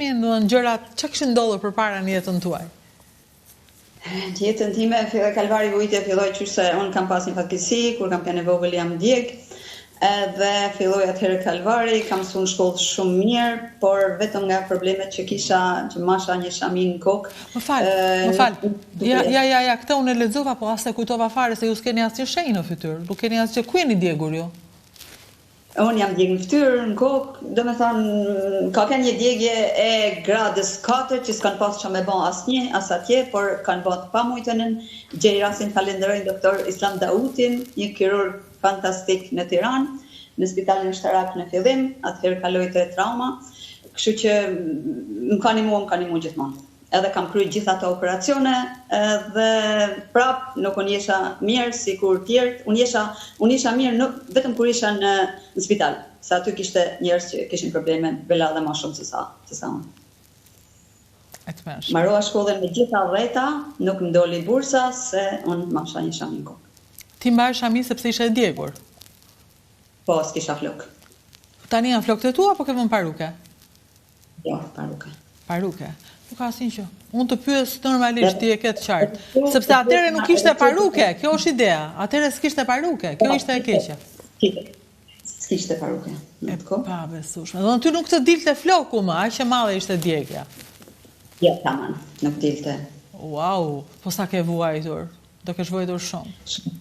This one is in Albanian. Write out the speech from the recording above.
Në gjërat, që këshin ndodhur përpara në jetën tuaj? Në jetën time, kalvari vujtje filloj që se unë kam pas një fatkeqësi, kur kam qenë e vogël jam djeg, edhe filloj atëherë kalvari, kam su në shkollë shumë mirë, por vetëm nga problemet që kisha, që masha një shamin në kokë. Më falë. Ja, këta unë e lexova, po as e kujtova fare se ju s'keni asnjë shenjë në fytyrë, nuk keni asgjë. Ku jeni djegur ju? Unë jam djegë në fytyrë, në kokë, do me thonë, ka kënë një djegje e gradës 4, që s'kanë pas që me ba asnjë, as atje, por kanë ba të pa mujtënën, gjej rastin falenderojnë doktor Islam Dautin, një kirurg fantastik në Tiranë, në spitalin shtarak në fillim, atëherë kaloj të trauma, kështu që më ka një mu gjithmonë. Edhe kam kryer gjitha ato operacione, dhe prap nuk unë jesha mirë si kur tjertë, unë isha mirë vetëm kur isha në spital, sa aty kishte njerëz që kishin probleme bela dhe ma shumë se sa unë. Marrova shkollën me gjitha dheta, nuk më doli bursa se unë masha një shamin kokë. Ti marrë shami sepse ishe e djegur? Po, s'kisha flok. Tani janë flokët e tua, apo ke vënë paruke? Jo, paruke. Paruke. Nuk ka asnjë gjë. Unë të pyes normalisht, ti e ke të qartë. Sepse atëre nuk ishte paruke, kjo është idea. Atëre s'kishte paruke, kjo ishte e keqja. S'kishte paruke. Pa besueshme. Do ty nuk të dilte floku më, aq e madhe ishte djegja. Jo, tamam, nuk dilte. Wow, po sa ke vuajtur. Do kesh vuajtur shumë.